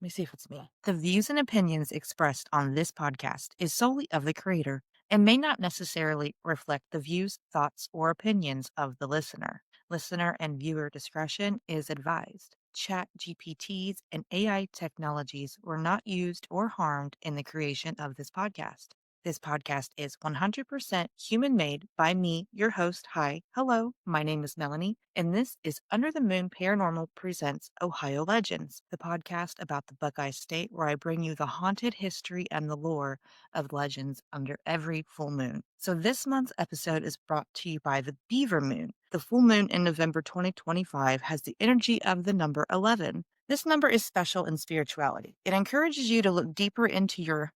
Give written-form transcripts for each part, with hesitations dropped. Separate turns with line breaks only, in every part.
Let me see if it's me. The views and opinions expressed on this podcast is solely of the creator and may not necessarily reflect the views, thoughts, or opinions of the listener. Listener and viewer discretion is advised. Chat GPTs and AI technologies were not used or harmed in the creation of this podcast. This podcast is 100% human made by me, your host. Hi, hello, my name is Melanie, and this is Under the Moon Paranormal Presents Ohio Legends, the podcast about the Buckeye State where I bring you the haunted history and the lore of legends under every full moon. So this month's episode is brought to you by the Beaver Moon. The full moon in November 2025 has the energy of the number 11. This number is special in spirituality. It encourages you to look deeper into your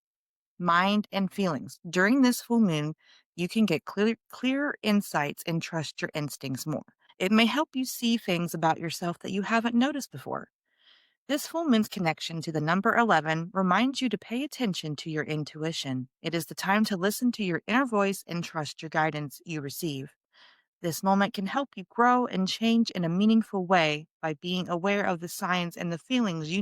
mind, and feelings. During this full moon, you can get clearer insights and trust your instincts more. It may help you see things about yourself that you haven't noticed before. This full moon's connection to the number 11 reminds you to pay attention to your intuition. It is the time to listen to your inner voice and trust your guidance you receive. This moment can help you grow and change in a meaningful way by being aware of the signs and the feelings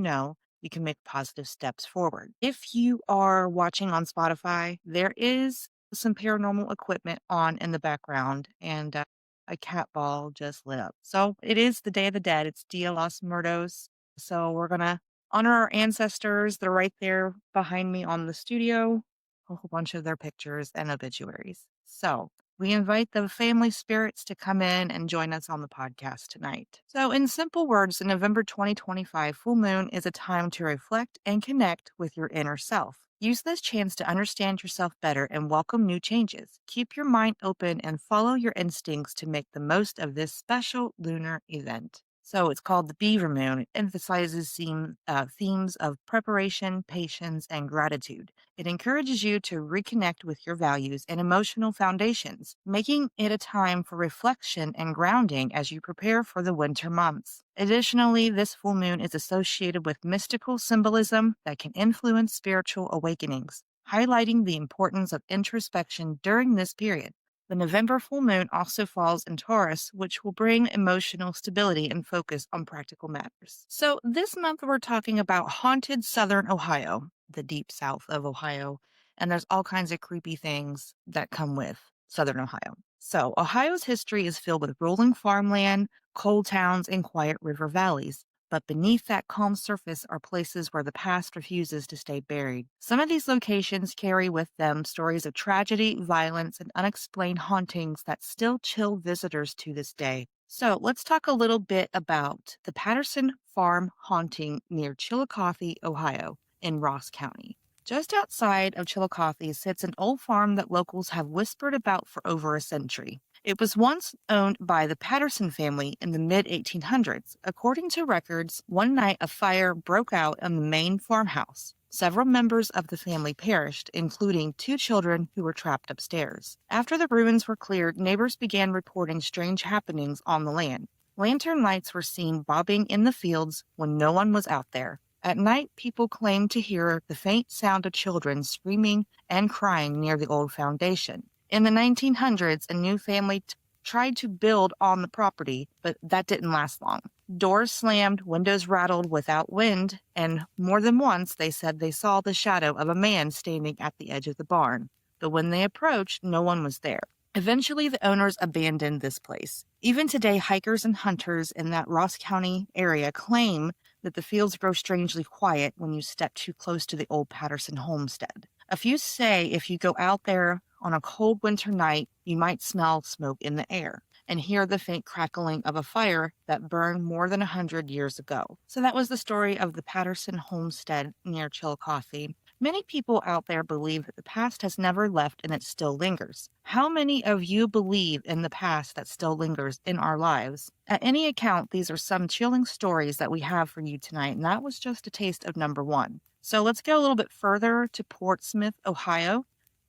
you can make positive steps forward. If you are watching on Spotify, there is some paranormal equipment on in the background and a cat ball just lit up. So it is the Day of the Dead. It's Dia los Muertos. So we're going to honor our ancestors. They're right there behind me on the studio, a whole bunch of their pictures and obituaries. So we invite the family spirits to come in and join us on the podcast tonight. So, in simple words, the November 2025 full moon is a time to reflect and connect with your inner self. Use this chance to understand yourself better and welcome new changes. Keep your mind open and follow your instincts to make the most of this special lunar event. So it's called the Beaver Moon. It emphasizes themes of preparation, patience, and gratitude. It encourages you to reconnect with your values and emotional foundations, making it a time for reflection and grounding as you prepare for the winter months. Additionally, this full moon is associated with mystical symbolism that can influence spiritual awakenings, highlighting the importance of introspection during this period. The November full moon also falls in Taurus, which will bring emotional stability and focus on practical matters. So, this month we're talking about haunted southern Ohio, the deep south of Ohio, and there's all kinds of creepy things that come with southern Ohio. So, Ohio's history is filled with rolling farmland, coal towns, and quiet river valleys. But beneath that calm surface are places where the past refuses to stay buried. Some of these locations carry with them stories of tragedy, violence, and unexplained hauntings that still chill visitors to this day. So let's talk a little bit about the Patterson Farm haunting near Chillicothe, Ohio, in Ross County. Just outside of Chillicothe sits an old farm that locals have whispered about for over a century. It was once owned by the Patterson family in the mid 1800s. According to records, one night a fire broke out in the main farmhouse. Several members of the family perished, including 2 children who were trapped upstairs. After the ruins were cleared, neighbors began reporting strange happenings on the land. Lantern lights were seen bobbing in the fields when no one was out there. At night, people claimed to hear the faint sound of children screaming and crying near the old foundation. In the 1900s, a new family tried to build on the property, but that didn't last long. Doors slammed, windows rattled without wind, and more than once they said they saw the shadow of a man standing at the edge of the barn. But when they approached, no one was there. Eventually, the owners abandoned this place. Even today, hikers and hunters in that Ross County area claim that the fields grow strangely quiet when you step too close to the old Patterson homestead. A few say if you go out there on a cold winter night, you might smell smoke in the air and hear the faint crackling of a fire that burned more than 100 years ago. So that was the story of the Patterson homestead near Chillicothe. Many people out there believe that the past has never left and it still lingers. How many of you believe in the past that still lingers in our lives? At any account, these are some chilling stories that we have for you tonight, and that was just a taste of number 1. So let's go a little bit further to Portsmouth, Ohio,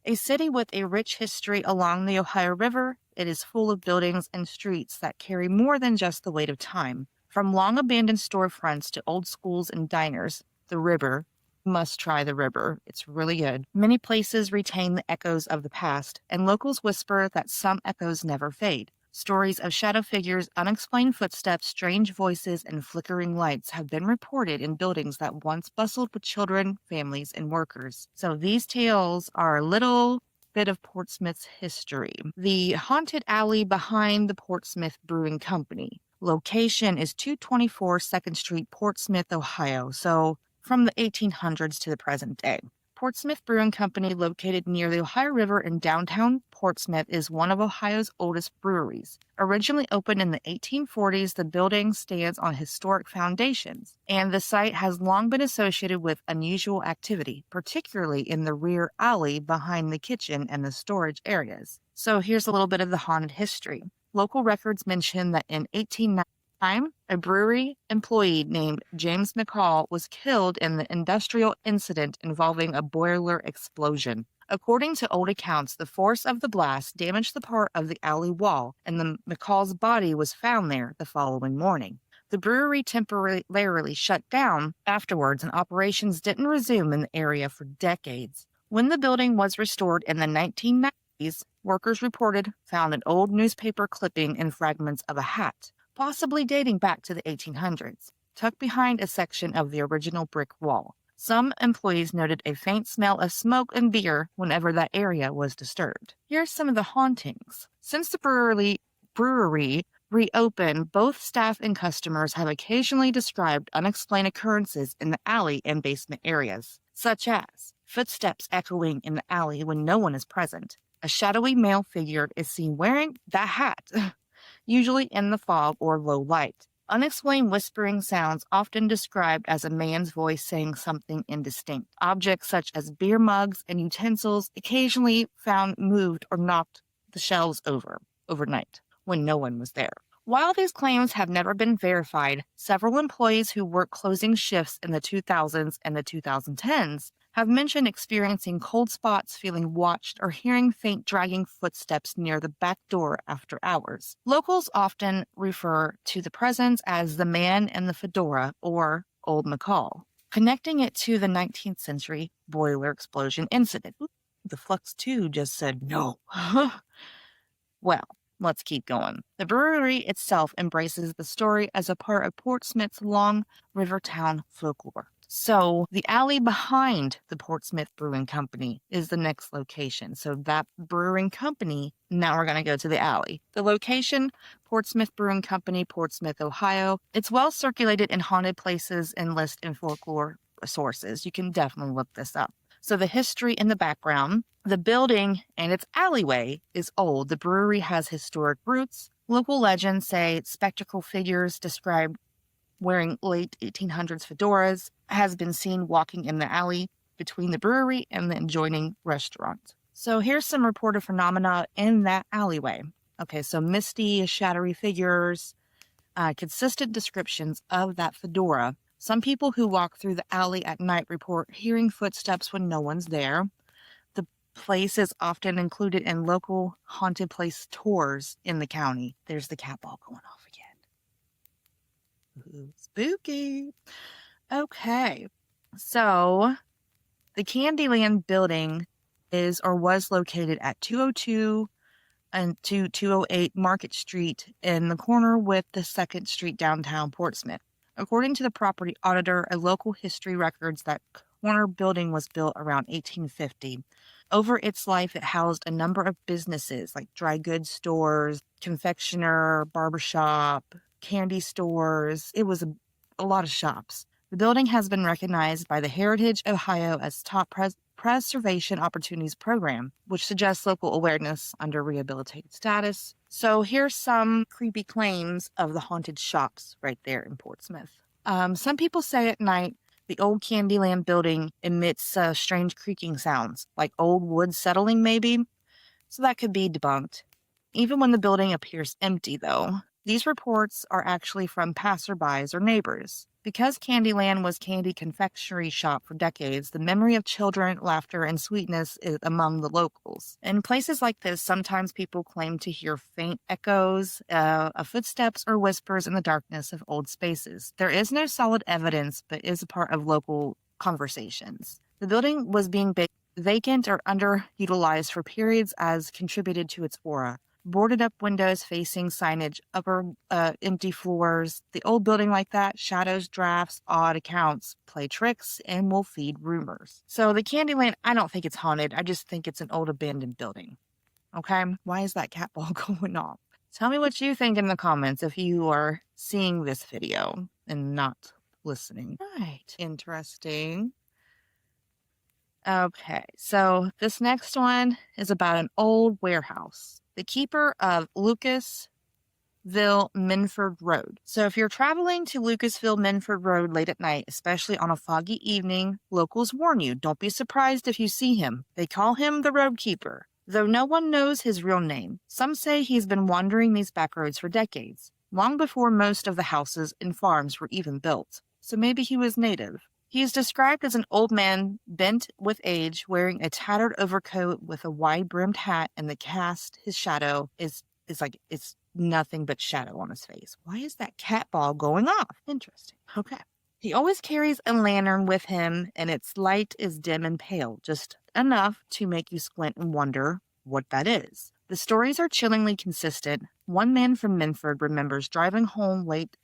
a city with a rich history along the Ohio River. It is full of buildings and streets that carry more than just the weight of time. From long abandoned storefronts to old schools and diners, the river, must try the river. It's really good. Many places retain the echoes of the past, and locals whisper that some echoes never fade. Stories of shadow figures, unexplained footsteps, strange voices, and flickering lights have been reported in buildings that once bustled with children, families, and workers. So these tales are a little bit of Portsmouth's history. The haunted alley behind the Portsmouth Brewing Company. Location is 224 2nd Street, Portsmouth, Ohio. So from the 1800s to the present day. Portsmouth Brewing Company, located near the Ohio River in downtown Portsmouth, is one of Ohio's oldest breweries. Originally opened in the 1840s, the building stands on historic foundations, and the site has long been associated with unusual activity, particularly in the rear alley behind the kitchen and the storage areas. So here's a little bit of the haunted history. Local records mention that in 1890, a brewery employee named James McCall was killed in the industrial incident involving a boiler explosion. According to old accounts, the force of the blast damaged the part of the alley wall, and the McCall's body was found there the following morning. The brewery temporarily shut down afterwards, and operations didn't resume in the area for decades. When the building was restored in the 1990s, workers reported found an old newspaper clipping and fragments of a hat, possibly dating back to the 1800s, tucked behind a section of the original brick wall. Some employees noted a faint smell of smoke and beer whenever that area was disturbed. Here's some of the hauntings. Since the brewery reopened, both staff and customers have occasionally described unexplained occurrences in the alley and basement areas, such as footsteps echoing in the alley when no one is present. A shadowy male figure is seen wearing that hat, usually in the fog or low light. Unexplained whispering sounds, often described as a man's voice saying something indistinct. Objects such as beer mugs and utensils occasionally found moved or knocked the shelves over overnight when no one was there. While these claims have never been verified, several employees who worked closing shifts in the 2000s and the 2010s have mentioned experiencing cold spots, feeling watched, or hearing faint dragging footsteps near the back door after hours. Locals often refer to the presence as the man in the fedora or Old McCall, connecting it to the 19th century boiler explosion incident. Ooh, the Flux 2 just said no. Well, let's keep going. The brewery itself embraces the story as a part of Portsmouth's long rivertown folklore. So the alley behind the Portsmouth Brewing Company is the next location. So that brewing company, now we're going to go to the alley. The location, Portsmouth Brewing Company, Portsmouth, Ohio. It's well circulated in haunted places and listed in folklore sources. You can definitely look this up. So the history in the background, the building and its alleyway is old. The brewery has historic roots. Local legends say spectral figures described wearing late 1800s fedoras has been seen walking in the alley between the brewery and the adjoining restaurant. So here's some reported phenomena in that alleyway. Okay, so misty, shadowy figures, consistent descriptions of that fedora. Some people who walk through the alley at night report hearing footsteps when no one's there. The place is often included in local haunted place tours in the county. There's the cat ball going off again. Ooh, spooky. Okay, so the Candyland building is or was located at 202 and 208 Market Street in the corner with the 2nd Street downtown Portsmouth. According to the property auditor, a local history records that corner building was built around 1850. Over its life, it housed a number of businesses like dry goods stores, confectioner, barbershop, candy stores. It was a lot of shops. The building has been recognized by the Heritage Ohio as top preservation opportunities program, which suggests local awareness under rehabilitated status. So here's some creepy claims of the haunted shops right there in Portsmouth. Some people say at night the old Candyland building emits strange creaking sounds, like old wood settling maybe. So that could be debunked. Even when the building appears empty, though, these reports are actually from passerbys or neighbors. Because Candyland was candy confectionery shop for decades, the memory of children, laughter, and sweetness is among the locals. In places like this, sometimes people claim to hear faint echoes of footsteps or whispers in the darkness of old spaces. There is no solid evidence, but is a part of local conversations. The building was being vacant or underutilized for periods as contributed to its aura. boarded up windows facing signage, upper empty floors. The old building like that, shadows, drafts, odd accounts, play tricks, and will feed rumors. So the Candyland, I don't think it's haunted. I just think it's an old abandoned building. Okay? Why is that cat ball going off? Tell me what you think in the comments if you are seeing this video and not listening. Right. Interesting. Okay, so this next one is about an old warehouse. The keeper of Lucasville Minford Road. So if you're traveling to Lucasville Minford Road late at night, especially on a foggy evening, locals warn you, don't be surprised if you see him. They call him the Road Keeper, though no one knows his real name. Some say he's been wandering these back roads for decades, long before most of the houses and farms were even built. So maybe he was native. He is described as an old man bent with age, wearing a tattered overcoat with a wide-brimmed hat, and the cast, his shadow, is like it's nothing but shadow on his face. Why is that cat ball going off? Interesting. Okay. He always carries a lantern with him, and its light is dim and pale, just enough to make you squint and wonder what that is. The stories are chillingly consistent. One man from Minford remembers driving home late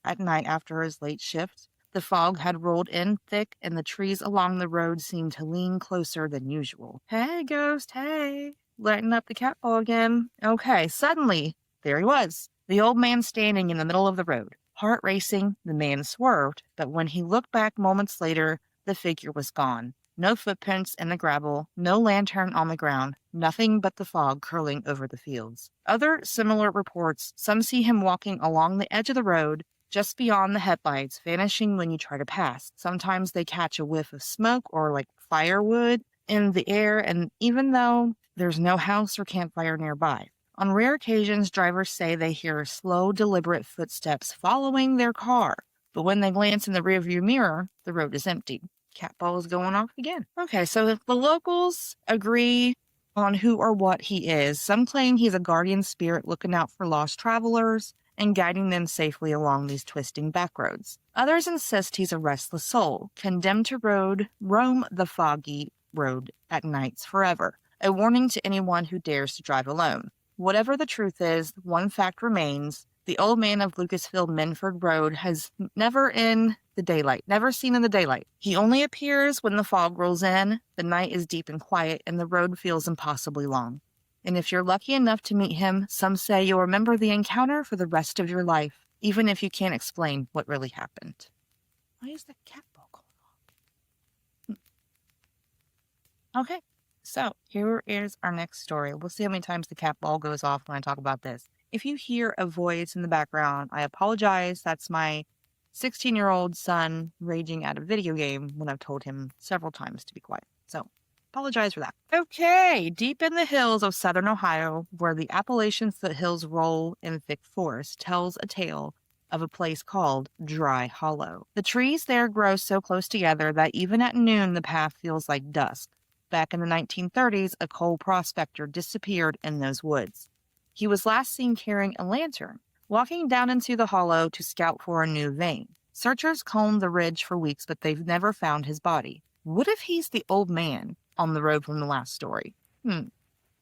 at night after his late shift. The fog had rolled in thick, and the trees along the road seemed to lean closer than usual. Hey, ghost, hey. Lighten up the cat ball again. Okay, suddenly, there he was. The old man standing in the middle of the road. Heart racing, the man swerved, but when he looked back moments later, the figure was gone. No footprints in the gravel, no lantern on the ground, nothing but the fog curling over the fields. Other similar reports, some see him walking along the edge of the road, just beyond the headlights, vanishing when you try to pass. Sometimes they catch a whiff of smoke or like firewood in the air, and even though there's no house or campfire nearby. On rare occasions, drivers say they hear slow, deliberate footsteps following their car, but when they glance in the rearview mirror, the road is empty. Cat ball is going off again. Okay, so the locals agree on who or what he is. Some claim he's a guardian spirit looking out for lost travelers and guiding them safely along these twisting back roads. Others insist he's a restless soul, condemned to roam the foggy road at nights forever, a warning to anyone who dares to drive alone. Whatever the truth is, one fact remains: the old man of Lucasville Minford Road has never seen in the daylight. He only appears when the fog rolls in, the night is deep and quiet, and the road feels impossibly long. And if you're lucky enough to meet him, some say you'll remember the encounter for the rest of your life, even if you can't explain what really happened. Why is that cat ball going off? Okay, so here is our next story. We'll see how many times the cat ball goes off when I talk about this. If you hear a voice in the background, I apologize. That's my 16-year-old son raging at a video game when I've told him several times to be quiet. So apologize for that. Okay, deep in the hills of southern Ohio, where the Appalachian foothills roll in thick forest, tells a tale of a place called Dry Hollow. The trees there grow so close together that even at noon the path feels like dusk. Back in the 1930s, a coal prospector disappeared in those woods. He was last seen carrying a lantern, walking down into the hollow to scout for a new vein. Searchers combed the ridge for weeks, but they've never found his body. What if he's the old man on the road from the last story?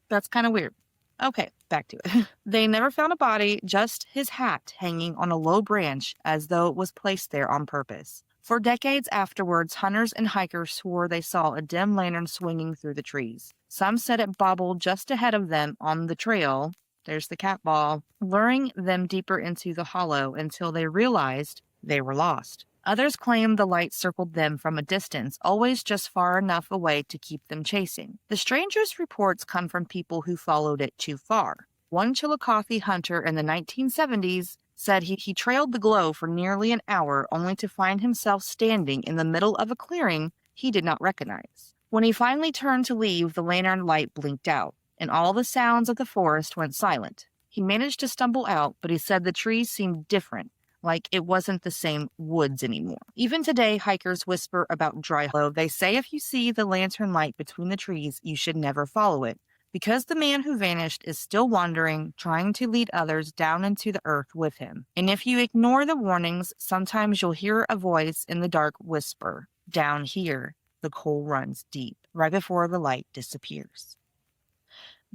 That's kind of weird. Okay, back to it. They never found a body, just his hat hanging on a low branch as though it was placed there on purpose. For decades afterwards, hunters and hikers swore they saw a dim lantern swinging through the trees. Some said it bobbled just ahead of them on the trail. There's the cat ball, luring them deeper into the hollow until they realized they were lost. Others claimed the light circled them from a distance, always just far enough away to keep them chasing. The strangest reports come from people who followed it too far. One Chillicothe hunter in the 1970s said he trailed the glow for nearly an hour only to find himself standing in the middle of a clearing he did not recognize. When he finally turned to leave, the lantern light blinked out, and all the sounds of the forest went silent. He managed to stumble out, but he said the trees seemed different, like it wasn't the same woods anymore. Even today, hikers whisper about Dry Hollow. They say if you see the lantern light between the trees, you should never follow it, because the man who vanished is still wandering, trying to lead others down into the earth with him. And if you ignore the warnings, sometimes you'll hear a voice in the dark whisper, "Down here, the coal runs deep," right before the light disappears.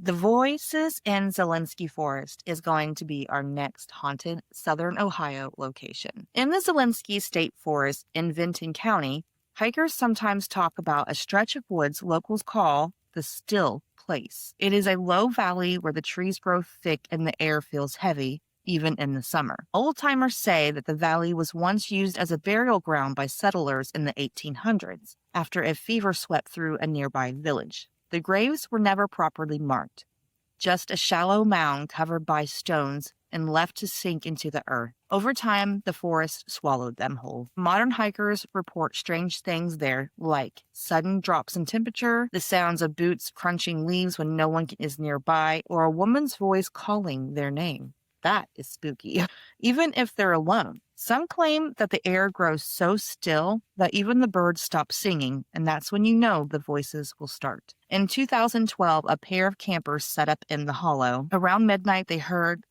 The Voices in Zielinski Forest is going to be our next haunted southern Ohio location. In the Zielinski State Forest in Vinton County, hikers sometimes talk about a stretch of woods locals call the Still Place. It is a low valley where the trees grow thick and the air feels heavy, even in the summer. Old-timers say that the valley was once used as a burial ground by settlers in the 1800s after a fever swept through a nearby village. The graves were never properly marked, just a shallow mound covered by stones and left to sink into the earth. Over time, the forest swallowed them whole. Modern hikers report strange things there, like sudden drops in temperature, the sounds of boots crunching leaves when no one is nearby, or a woman's voice calling their name. That is spooky, even if they're alone. Some claim that the air grows so still that even the birds stop singing, and that's when you know the voices will start. In 2012, a pair of campers set up in the hollow. Around midnight, they heard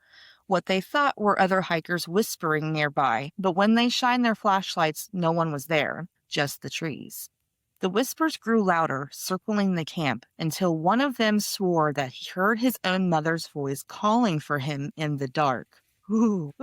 what they thought were other hikers whispering nearby, but when they shined their flashlights, no one was there, just the trees. The whispers grew louder, circling the camp, until one of them swore that he heard his own mother's voice calling for him in the dark. Ooh,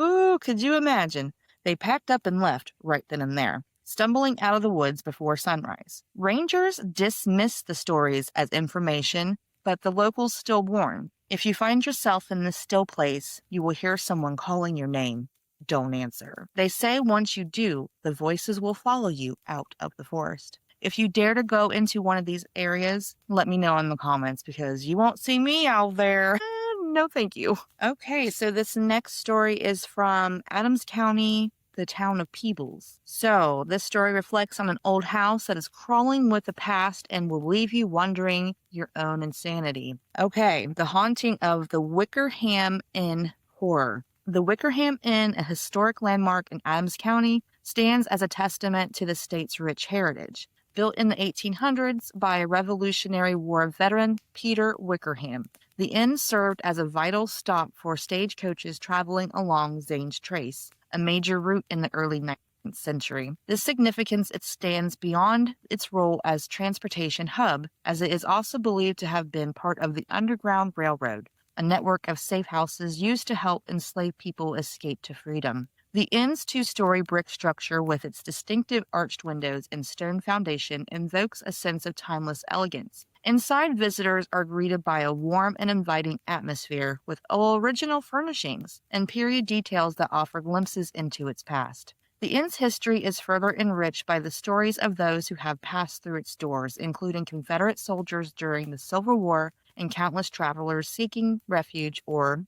could you imagine? They packed up and left right then and there, stumbling out of the woods before sunrise. Rangers dismissed the stories as information, but the locals still warn. If you find yourself in this still place, you will hear someone calling your name. Don't answer. They say once you do, the voices will follow you out of the forest. If you dare to go into one of these areas, let me know in the comments because you won't see me out there. No, thank you. Okay, so this next story is from Adams County, the town of Peebles. So this story reflects on an old house that is crawling with the past and will leave you wondering your own insanity. Okay, the haunting of the Wickerham Inn horror. The Wickerham Inn, a historic landmark in Adams County, stands as a testament to the state's rich heritage. Built in the 1800s by a Revolutionary War veteran, Peter Wickerham. The inn served as a vital stop for stagecoaches traveling along Zane's Trace, a major route in the early 19th century. This significance extends beyond its role as transportation hub, as it is also believed to have been part of the Underground Railroad, a network of safe houses used to help enslaved people escape to freedom. The inn's two-story brick structure with its distinctive arched windows and stone foundation invokes a sense of timeless elegance. Inside, visitors are greeted by a warm and inviting atmosphere with original furnishings and period details that offer glimpses into its past. The inn's history is further enriched by the stories of those who have passed through its doors, including Confederate soldiers during the Civil War and countless travelers seeking refuge or,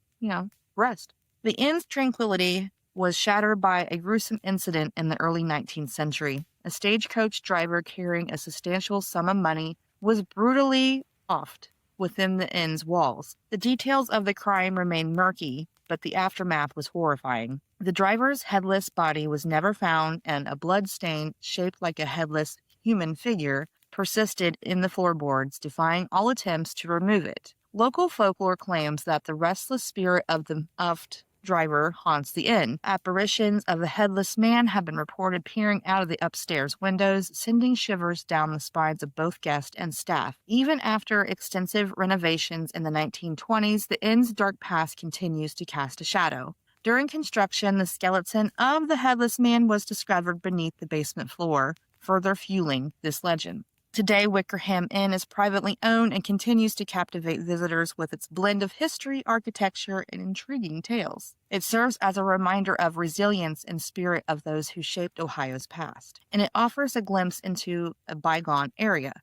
rest. The inn's tranquility was shattered by a gruesome incident in the early 19th century. A stagecoach driver carrying a substantial sum of money was brutally offed within the inn's walls. The details of the crime remain murky, but the aftermath was horrifying. The driver's headless body was never found, and a blood stain shaped like a headless human figure persisted in the floorboards, defying all attempts to remove it. Local folklore claims that the restless spirit of the offed driver haunts the inn. Apparitions of the headless man have been reported peering out of the upstairs windows, sending shivers down the spines of both guests and staff. Even after extensive renovations in the 1920s, the inn's dark past continues to cast a shadow. During construction, the skeleton of the headless man was discovered beneath the basement floor, further fueling this legend. Today, Wickerham Inn is privately owned and continues to captivate visitors with its blend of history, architecture, and intriguing tales. It serves as a reminder of resilience and spirit of those who shaped Ohio's past, and it offers a glimpse into a bygone era.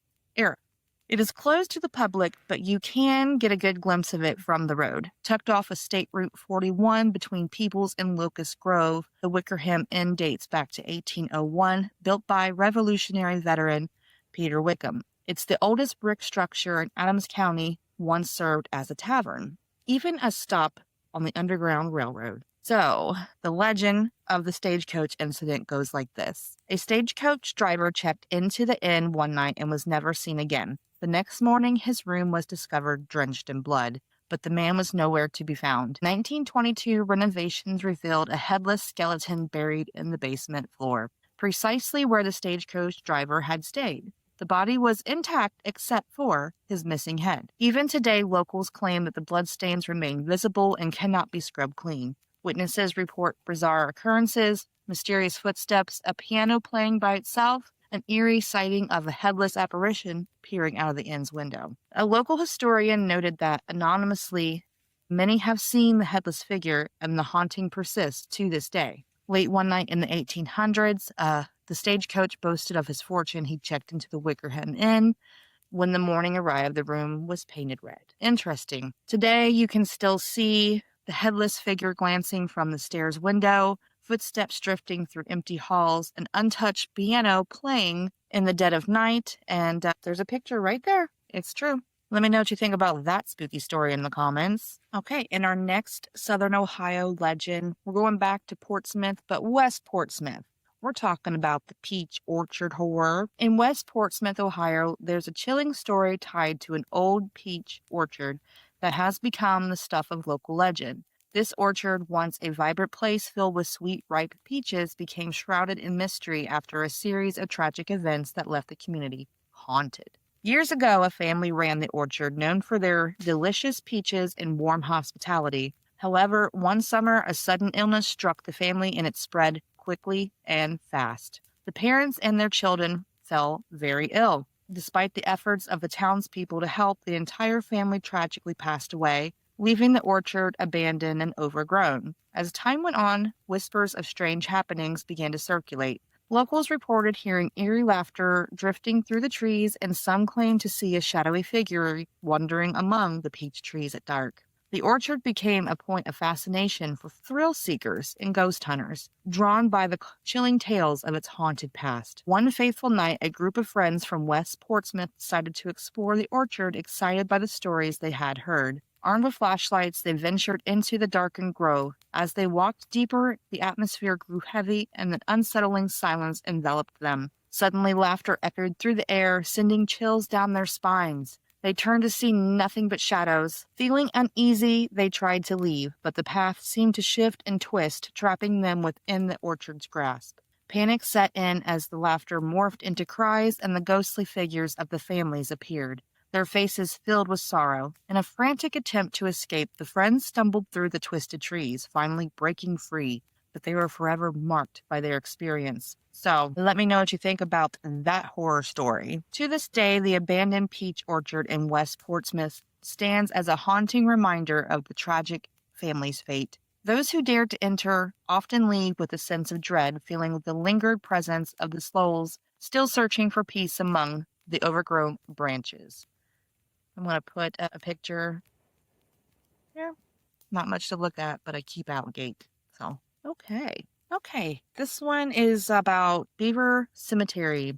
It is closed to the public, but you can get a good glimpse of it from the road. Tucked off of State Route 41 between Peebles and Locust Grove, the Wickerham Inn dates back to 1801, built by Revolutionary veteran Peter Wickham. It's the oldest brick structure in Adams County, once served as a tavern, even a stop on the Underground Railroad. So, the legend of the stagecoach incident goes like this. A stagecoach driver checked into the inn one night and was never seen again. The next morning, his room was discovered drenched in blood, but the man was nowhere to be found. 1922 renovations revealed a headless skeleton buried in the basement floor, precisely where the stagecoach driver had stayed. The body was intact except for his missing head. Even today, locals claim that the bloodstains remain visible and cannot be scrubbed clean. Witnesses report bizarre occurrences, mysterious footsteps, a piano playing by itself, an eerie sighting of a headless apparition peering out of the inn's window. A local historian noted that anonymously, many have seen the headless figure and the haunting persists to this day. Late one night in the 1800s, the stagecoach boasted of his fortune. He checked into the Wicker Hen Inn. When the morning arrived, the room was painted red. Interesting. Today, you can still see the headless figure glancing from the stairs window, footsteps drifting through empty halls, an untouched piano playing in the dead of night, and there's a picture right there. It's true. Let me know what you think about that spooky story in the comments. Okay, in our next Southern Ohio legend, we're going back to Portsmouth, but West Portsmouth. We're talking about the peach orchard horror. In West Portsmouth, Ohio, there's a chilling story tied to an old peach orchard that has become the stuff of local legend. This orchard, once a vibrant place filled with sweet, ripe peaches, became shrouded in mystery after a series of tragic events that left the community haunted. Years ago, a family ran the orchard, known for their delicious peaches and warm hospitality. However, one summer, a sudden illness struck the family and it spread quickly and fast. The parents and their children fell very ill. Despite the efforts of the townspeople to help, the entire family tragically passed away, leaving the orchard abandoned and overgrown. As time went on, whispers of strange happenings began to circulate. Locals reported hearing eerie laughter drifting through the trees, and some claimed to see a shadowy figure wandering among the peach trees at dark. The orchard became a point of fascination for thrill seekers and ghost hunters, drawn by the chilling tales of its haunted past. One fateful night, a group of friends from West Portsmouth decided to explore the orchard, excited by the stories they had heard. Armed with flashlights, they ventured into the darkened grove. As they walked deeper, the atmosphere grew heavy and an unsettling silence enveloped them. Suddenly, laughter echoed through the air, sending chills down their spines. They turned to see nothing but shadows. Feeling uneasy, they tried to leave, but the path seemed to shift and twist, trapping them within the orchard's grasp. Panic set in as the laughter morphed into cries and the ghostly figures of the families appeared, their faces filled with sorrow. In a frantic attempt to escape, the friends stumbled through the twisted trees, finally breaking free, but they were forever marked by their experience. So, let me know what you think about that horror story. To this day, the abandoned peach orchard in West Portsmouth stands as a haunting reminder of the tragic family's fate. Those who dared to enter often leave with a sense of dread, feeling the lingered presence of the souls still searching for peace among the overgrown branches. I'm going to put a picture here. Not much to look at, but I keep out gate. So, okay. This one is about Beaver Cemetery.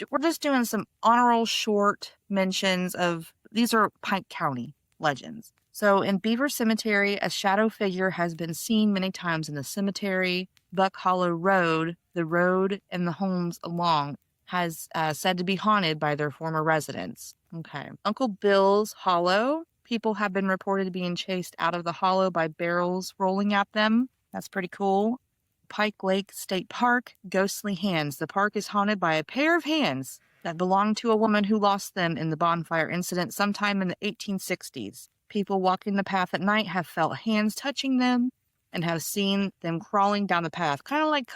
We're just doing some honorable short mentions of, these are Pike County legends. So in Beaver Cemetery, a shadow figure has been seen many times in the cemetery. Buck Hollow Road, the road and the homes along, has said to be haunted by their former residents. Okay. Uncle Bill's Hollow. People have been reported being chased out of the hollow by barrels rolling at them. That's pretty cool. Pike Lake State Park, ghostly hands. The park is haunted by a pair of hands that belonged to a woman who lost them in the bonfire incident sometime in the 1860s. People walking the path at night have felt hands touching them and have seen them crawling down the path. Kind of like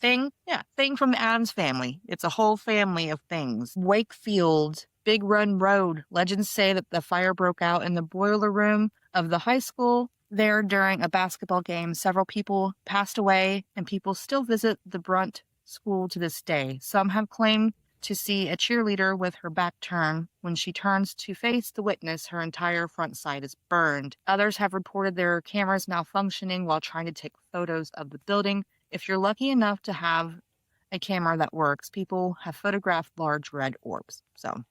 Thing? Yeah, Thing from the Addams Family. It's a whole family of things. Wakefield, Big Run Road. Legends say that the fire broke out in the boiler room of the high school there during a basketball game. Several people passed away, and people still visit the Brunt School to this day. Some have claimed to see a cheerleader with her back turned. When she turns to face the witness, her entire front side is burned. Others have reported their cameras malfunctioning while trying to take photos of the building. If you're lucky enough to have a camera that works, people have photographed large red orbs. So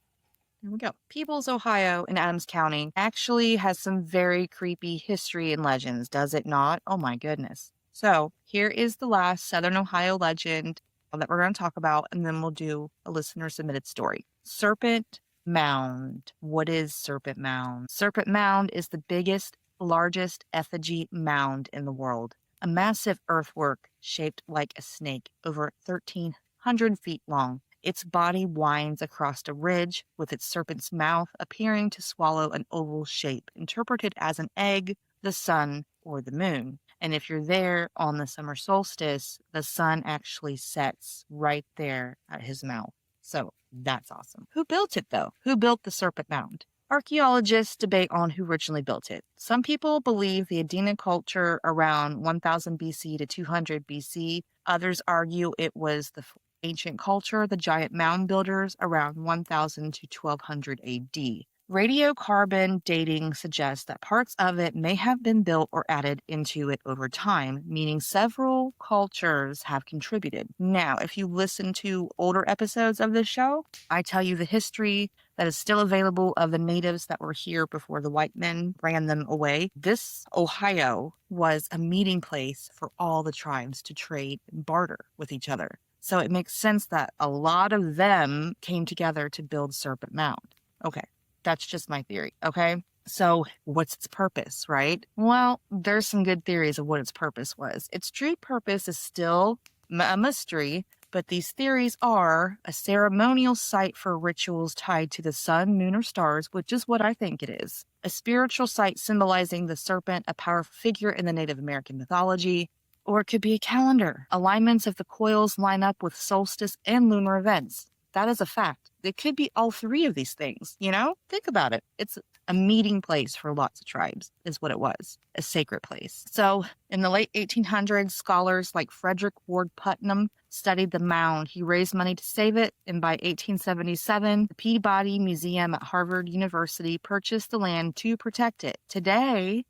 there we go. Peoples, Ohio, in Adams County actually has some very creepy history and legends, does it not? Oh my goodness. So here is the last Southern Ohio legend that we're going to talk about, and then we'll do a listener-submitted story. Serpent Mound. What is Serpent Mound? Serpent Mound is the biggest, largest effigy mound in the world. A massive earthwork shaped like a snake, over 1,300 feet long. Its body winds across a ridge, with its serpent's mouth appearing to swallow an oval shape, interpreted as an egg, the sun, or the moon. And if you're there on the summer solstice, the sun actually sets right there at his mouth. So that's awesome. Who built it, though? Who built the Serpent Mound? Archaeologists debate on who originally built it. Some people believe the Adena culture around 1000 BC to 200 BC. Others argue it was the ancient culture, the giant mound builders, around 1000 to 1200 AD. Radiocarbon dating suggests that parts of it may have been built or added into it over time, meaning several cultures have contributed. Now, if you listen to older episodes of this show, I tell you the history that is still available of the natives that were here before the white men ran them away. This Ohio was a meeting place for all the tribes to trade and barter with each other. So it makes sense that a lot of them came together to build Serpent Mound. Okay. That's just my theory, okay? So what's its purpose, right? Well, there's some good theories of what its purpose was. Its true purpose is still a mystery, but these theories are a ceremonial site for rituals tied to the sun, moon, or stars, which is what I think it is. A spiritual site symbolizing the serpent, a powerful figure in the Native American mythology, or it could be a calendar. Alignments of the coils line up with solstice and lunar events. That is a fact. It could be all three of these things, you know? Think about it. It's a meeting place for lots of tribes, is what it was, a sacred place. So in the late 1800s, scholars like Frederick Ward Putnam studied the mound. He raised money to save it, and by 1877, the Peabody Museum at Harvard University purchased the land to protect it. Today,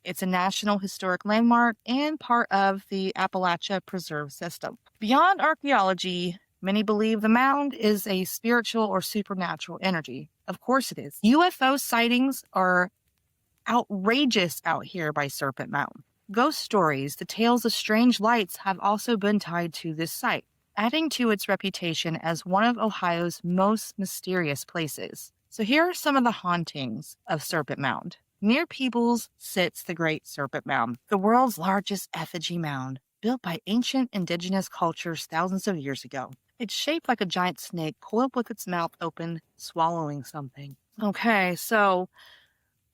it's a National Historic Landmark and part of the Appalachia Preserve System. Beyond archaeology, many believe the mound is a spiritual or supernatural energy. Of course it is. UFO sightings are outrageous out here by Serpent Mound. Ghost stories, the tales of strange lights, have also been tied to this site, adding to its reputation as one of Ohio's most mysterious places. So here are some of the hauntings of Serpent Mound. Near Peebles sits the Great Serpent Mound, the world's largest effigy mound, built by ancient indigenous cultures thousands of years ago. It's shaped like a giant snake, coiled with its mouth open, swallowing something. Okay, so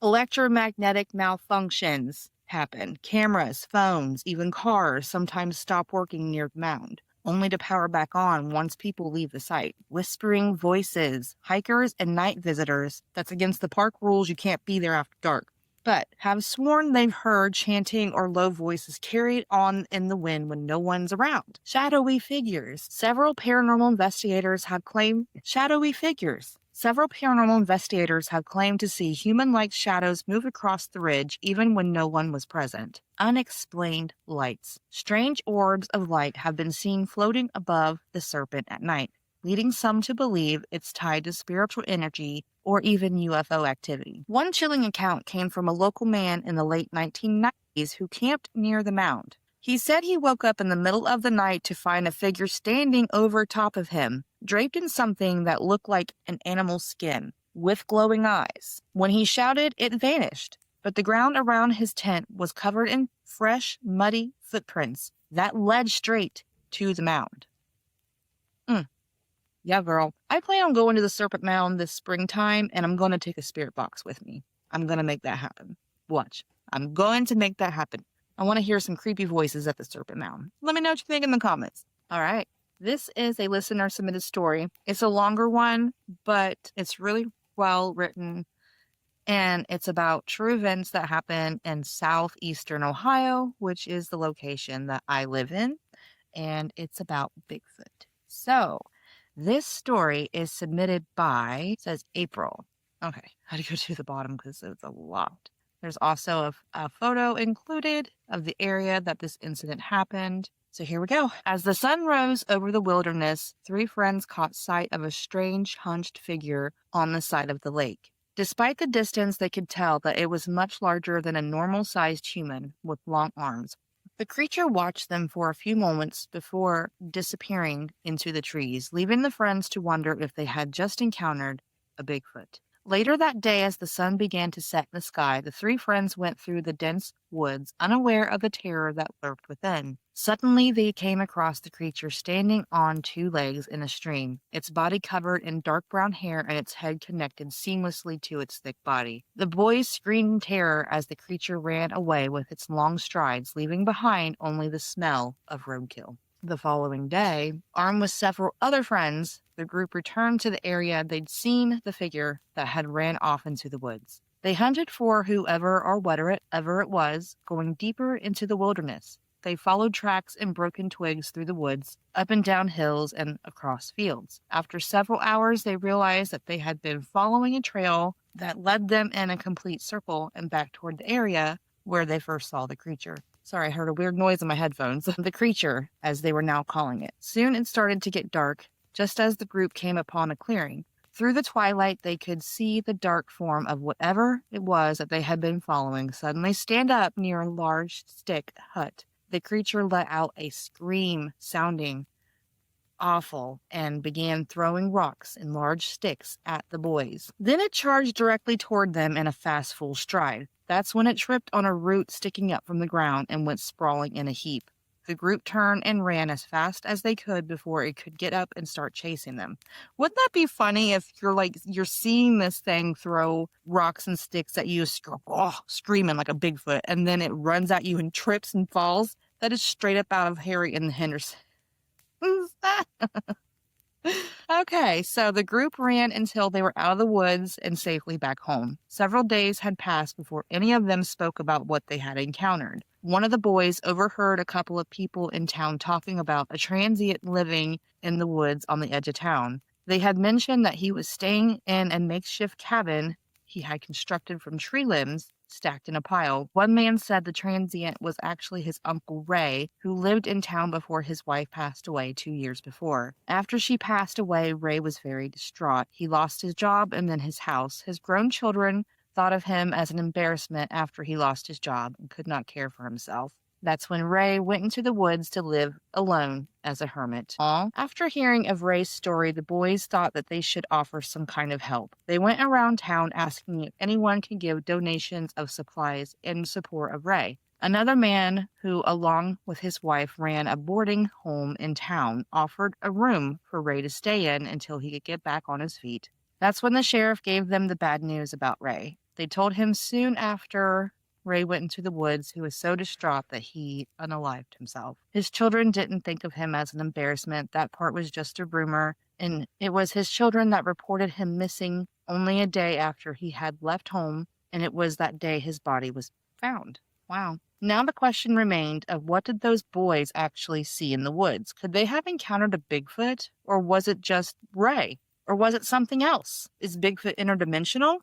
electromagnetic malfunctions happen. Cameras, phones, even cars sometimes stop working near the mound, only to power back on once people leave the site. Whispering voices, hikers and night visitors. That's against the park rules. You can't be there after dark. But have sworn they've heard chanting or low voices carried on in the wind when no one's around. Shadowy figures. Several paranormal investigators have claimed to see human-like shadows move across the ridge even when no one was present. Unexplained lights. Strange orbs of light have been seen floating above the serpent at night, leading some to believe it's tied to spiritual energy or even UFO activity. One chilling account came from a local man in the late 1990s who camped near the mound. He said he woke up in the middle of the night to find a figure standing over top of him, draped in something that looked like an animal's skin, with glowing eyes. When he shouted, it vanished, but the ground around his tent was covered in fresh, muddy footprints that led straight to the mound. Yeah, girl. I plan on going to the Serpent Mound this springtime, and I'm going to take a spirit box with me. I'm going to make that happen. Watch. I'm going to make that happen. I want to hear some creepy voices at the Serpent Mound. Let me know what you think in the comments. All right. This is a listener-submitted story. It's a longer one, but it's really well written, and it's about true events that happen in southeastern Ohio, which is the location that I live in, and it's about Bigfoot. So this story is submitted by, it says April. Okay, I had to go to the bottom because it's a lot. There's also a photo included of the area that this incident happened. So here we go. As the sun rose over the wilderness, three friends caught sight of a strange hunched figure on the side of the lake. Despite the distance, they could tell that it was much larger than a normal-sized human with long arms. The creature watched them for a few moments before disappearing into the trees, leaving the friends to wonder if they had just encountered a Bigfoot. Later that day, as the sun began to set in the sky, the three friends went through the dense woods, unaware of the terror that lurked within. Suddenly, they came across the creature standing on two legs in a stream, its body covered in dark brown hair and its head connected seamlessly to its thick body. The boys screamed in terror as the creature ran away with its long strides, leaving behind only the smell of roadkill. The following day, armed with several other friends, the group returned to the area they'd seen the figure that had ran off into the woods. They hunted for whoever or whatever it was, going deeper into the wilderness. They followed tracks and broken twigs through the woods, up and down hills and across fields. After several hours, they realized that they had been following a trail that led them in a complete circle and back toward the area where they first saw the creature. Sorry, I heard a weird noise in my headphones. The creature, as they were now calling it. Soon it started to get dark, just as the group came upon a clearing. Through the twilight, they could see the dark form of whatever it was that they had been following suddenly stand up near a large stick hut. The creature let out a scream, sounding awful, and began throwing rocks and large sticks at the boys. Then it charged directly toward them in a fast, full stride. That's when it tripped on a root sticking up from the ground and went sprawling in a heap. The group turned and ran as fast as they could before it could get up and start chasing them. Wouldn't that be funny if you're seeing this thing throw rocks and sticks at you, screaming like a Bigfoot, and then it runs at you and trips and falls? That is straight up out of Harry and the Hendersons. Okay, so the group ran until they were out of the woods and safely back home. Several days had passed before any of them spoke about what they had encountered. One of the boys overheard a couple of people in town talking about a transient living in the woods on the edge of town. They had mentioned that he was staying in a makeshift cabin he had constructed from tree limbs stacked in a pile. One man said the transient was actually his Uncle Ray, who lived in town before his wife passed away 2 years before. After she passed away, Ray was very distraught. He lost his job and then his house. His grown children thought of him as an embarrassment after he lost his job and could not care for himself. That's when Ray went into the woods to live alone as a hermit. After hearing of Ray's story, the boys thought that they should offer some kind of help. They went around town asking if anyone could give donations of supplies in support of Ray. Another man who, along with his wife, ran a boarding home in town, offered a room for Ray to stay in until he could get back on his feet. That's when the sheriff gave them the bad news about Ray. They told him soon after Ray went into the woods, he was so distraught that he unalived himself. His children didn't think of him as an embarrassment. That part was just a rumor, and it was his children that reported him missing only a day after he had left home, and it was that day his body was found. Wow. Now the question remained of what did those boys actually see in the woods? Could they have encountered a Bigfoot, or was it just Ray? Or was it something else? Is Bigfoot interdimensional?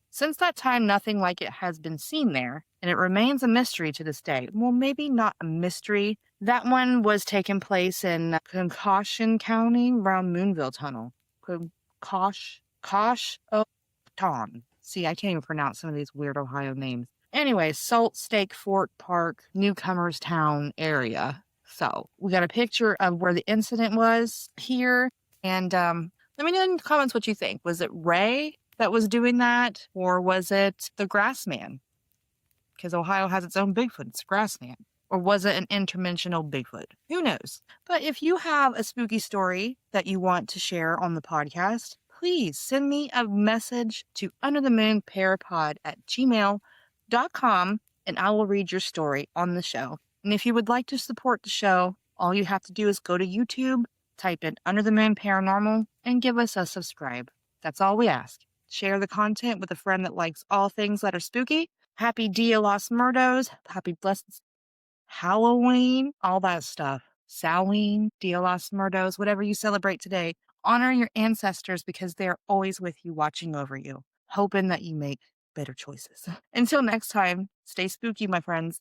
Since that time, nothing like it has been seen there, and it remains a mystery to this day. Well, maybe not a mystery. That one was taking place in Concussion County around Moonville Tunnel. Kosh-O-Ton. See, I can't even pronounce some of these weird Ohio names. Anyway, Salt Stake Fort Park, Newcomers Town area. So we got a picture of where the incident was here, and let me know in the comments what you think. Was it Ray that was doing that, or was it the Grassman? Because Ohio has its own Bigfoot. It's Grassman. Or was it an interdimensional Bigfoot? Who knows? But if you have a spooky story that you want to share on the podcast, please send me a message to underthemoonparapod@gmail.com, and I will read your story on the show. And if you would like to support the show, all you have to do is go to YouTube, type in Under the Moon Paranormal, and give us a subscribe. That's all we ask. Share the content with a friend that likes all things that are spooky. Happy Dia Los Muertos. Happy Blessed Halloween. All that stuff. Samhain, Dia Los Muertos, whatever you celebrate today. Honor your ancestors because they are always with you, watching over you, hoping that you make better choices. Until next time, stay spooky, my friends.